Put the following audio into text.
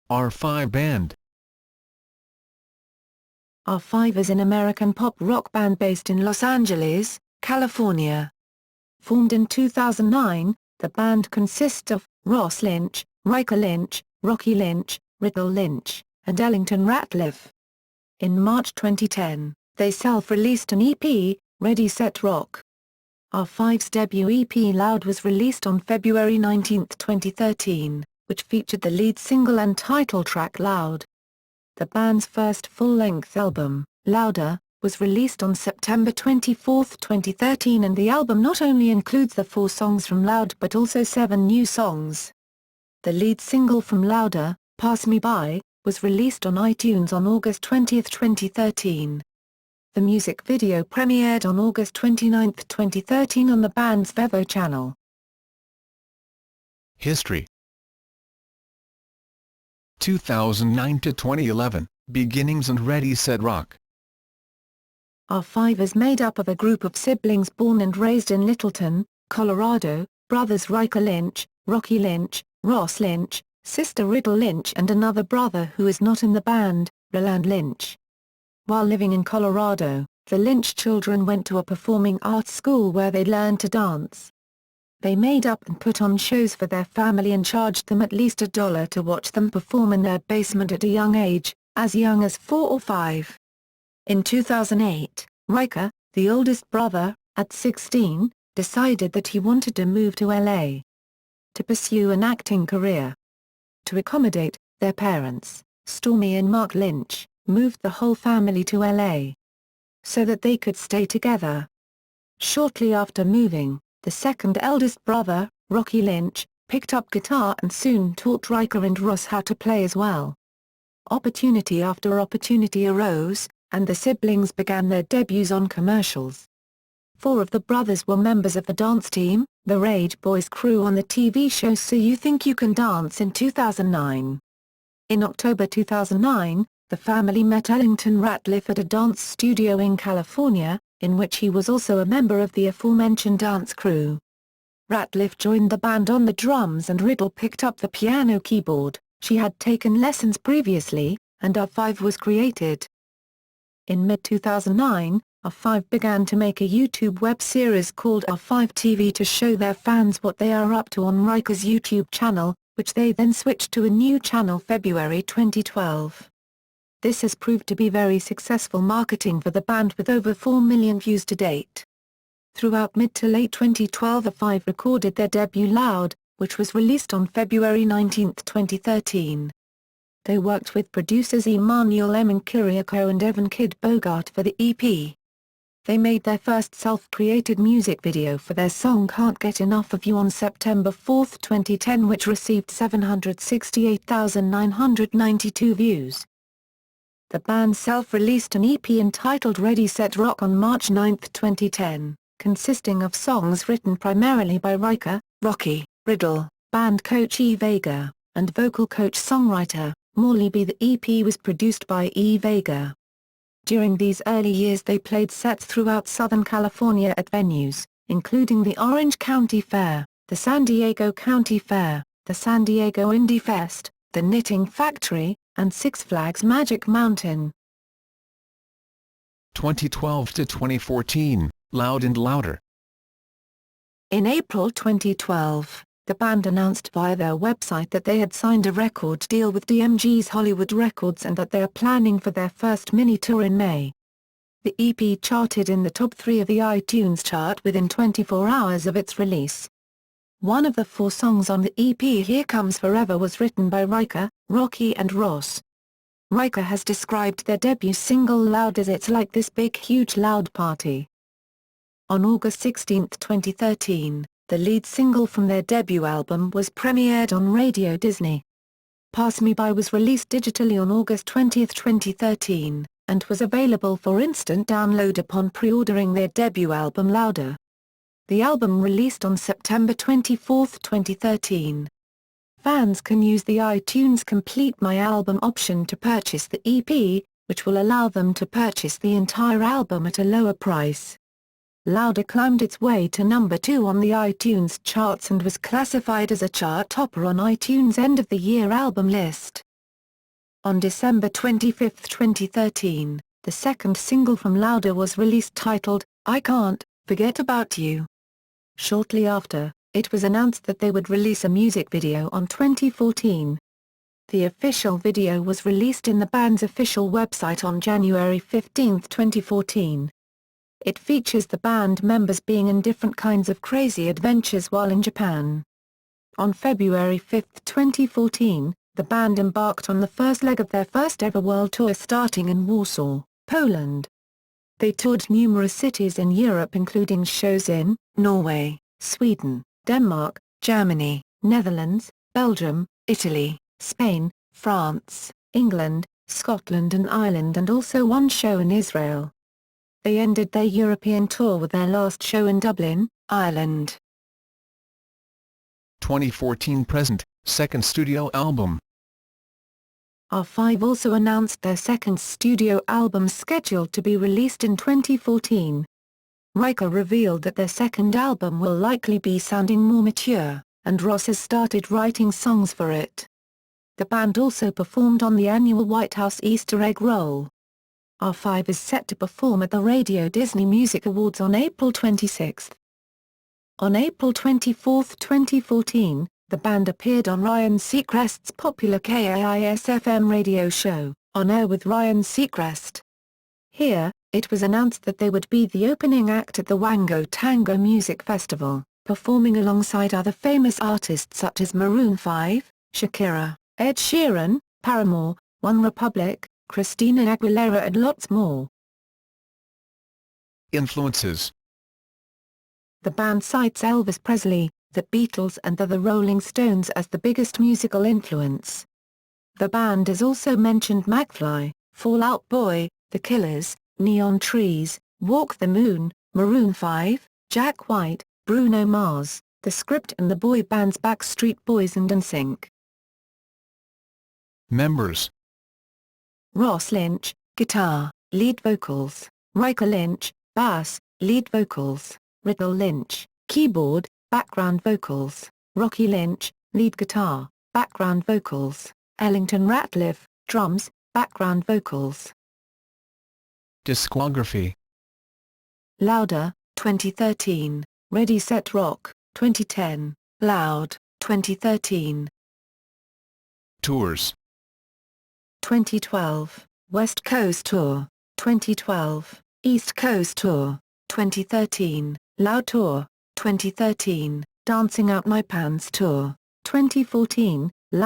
R5 Band. R5 is an American pop rock band based in Los Angeles, California. Formed in 2009, the band consists of Ross Lynch, Riker Lynch, Rocky Lynch, Rydel Lynch, and Ellington Ratliff. In March 2010, they self-released an EP, Ready Set Rock. R5's debut EP Loud was released on February 19, 2013, which featured the lead single and title track Loud. The band's first full-length album, Louder, was released on September 24, 2013, and the album not only includes the 4 songs from Loud but also 7 new songs. The lead single from Louder, Pass Me By, was released on iTunes on August 20, 2013. The music video premiered on August 29, 2013 on the band's Vevo channel. History 2009 to 2011, Beginnings and Ready Set Rock. R5 is made up of a group of siblings born and raised in Littleton, Colorado, brothers Riker Lynch, Rocky Lynch, Ross Lynch, sister Rydel Lynch and another brother who is not in the band, Rydel Lynch. While living in Colorado, the Lynch children went to a performing arts school where they learned to dance. They made up and put on shows for their family and charged them at least $1 to watch them perform in their basement at a young age, as young as 4 or 5. In 2008, Riker, the oldest brother, at 16, decided that he wanted to move to LA to pursue an acting career. To accommodate their parents, Stormy and Mark Lynch, moved the whole family to LA so that they could stay together. Shortly after moving, the second eldest brother, Rocky Lynch, picked up guitar and soon taught Riker and Ross how to play as well. Opportunity after opportunity arose, and the siblings began their debuts on commercials. 4 of the brothers were members of the dance team, the Rage Boys crew on the TV show So You Think You Can Dance in 2009. In October 2009, the family met Ellington Ratliff at a dance studio in California, in which he was also a member of the aforementioned dance crew. Ratliff joined the band on the drums and Rydel picked up the piano keyboard. She had taken lessons previously, and R5 was created. In mid-2009, R5 began to make a YouTube web series called R5 TV to show their fans what they are up to on Riker's YouTube channel, which they then switched to a new channel February 2012. This has proved to be very successful marketing for the band with over 4 million views to date. Throughout mid to late 2012 R5 recorded their debut Loud, which was released on February 19, 2013. They worked with producers Emmanuel M. Kiriakou and Evan Kid Bogart for the EP. They made their first self-created music video for their song Can't Get Enough of You on September 4, 2010, which received 768,992 views. The band self-released an EP entitled Ready Set Rock on March 9, 2010, consisting of songs written primarily by Riker, Rocky, Rydel, band coach E. Vega, and vocal coach-songwriter, Morley B. The EP was produced by E. Vega. During these early years they played sets throughout Southern California at venues, including the Orange County Fair, the San Diego County Fair, the San Diego Indie Fest, the Knitting Factory, and Six Flags Magic Mountain. 2012 to 2014, Loud and Louder. In April 2012, the band announced via their website that they had signed a record deal with DMG's Hollywood Records and that they are planning for their first mini-tour in May. The EP charted in the top 3 of the iTunes chart within 24 hours of its release. One of the 4 songs on the EP, Here Comes Forever, was written by Riker, Rocky and Ross. Riker has described their debut single Loud as "It's like this big huge loud party." On August 16, 2013, the lead single from their debut album was premiered on Radio Disney. Pass Me By was released digitally on August 20, 2013, and was available for instant download upon pre-ordering their debut album Louder. The album released on September 24, 2013. Fans can use the iTunes Complete My Album option to purchase the EP, which will allow them to purchase the entire album at a lower price. Louder climbed its way to number 2 on the iTunes charts and was classified as a chart topper on iTunes' end-of-the-year album list. On December 25, 2013, the second single from Louder was released titled, I Can't Forget About You. Shortly after, it was announced that they would release a music video on 2014. The official video was released in the band's official website on January 15, 2014. It features the band members being in different kinds of crazy adventures while in Japan. On February 5, 2014, the band embarked on the first leg of their first-ever world tour starting in Warsaw, Poland. They toured numerous cities in Europe including shows in Norway, Sweden, Denmark, Germany, Netherlands, Belgium, Italy, Spain, France, England, Scotland and Ireland and also one show in Israel. They ended their European tour with their last show in Dublin, Ireland. 2014-present, second studio album. R5 also announced their second studio album scheduled to be released in 2014. Riker revealed that their second album will likely be sounding more mature, and Ross has started writing songs for it. The band also performed on the annual White House Easter egg roll. R5 is set to perform at the Radio Disney Music Awards on April 26. On April 24, 2014, the band appeared on Ryan Seacrest's popular KAIS-FM radio show, On Air with Ryan Seacrest. Here, it was announced that they would be the opening act at the Wango Tango Music Festival, performing alongside other famous artists such as Maroon 5, Shakira, Ed Sheeran, Paramore, One Republic, Christina Aguilera and lots more. Influences. The band cites Elvis Presley, the Beatles and the Rolling Stones as the biggest musical influence. The band has also mentioned McFly, Fall Out Boy, The Killers, Neon Trees, Walk the Moon, Maroon 5, Jack White, Bruno Mars, The Script and the boy bands Backstreet Boys and NSYNC. Members. Ross Lynch, guitar, lead vocals, Riker Lynch, bass, lead vocals, Rydel Lynch, keyboard, background vocals, Rocky Lynch, lead guitar, background vocals, Ellington Ratliff, drums, background vocals. Discography. Louder, 2013, Ready Set Rock, 2010, Loud, 2013. Tours. 2012, West Coast Tour, 2012, East Coast Tour, 2013, Loud Tour, 2013, Dancing Out My Pants Tour, 2014,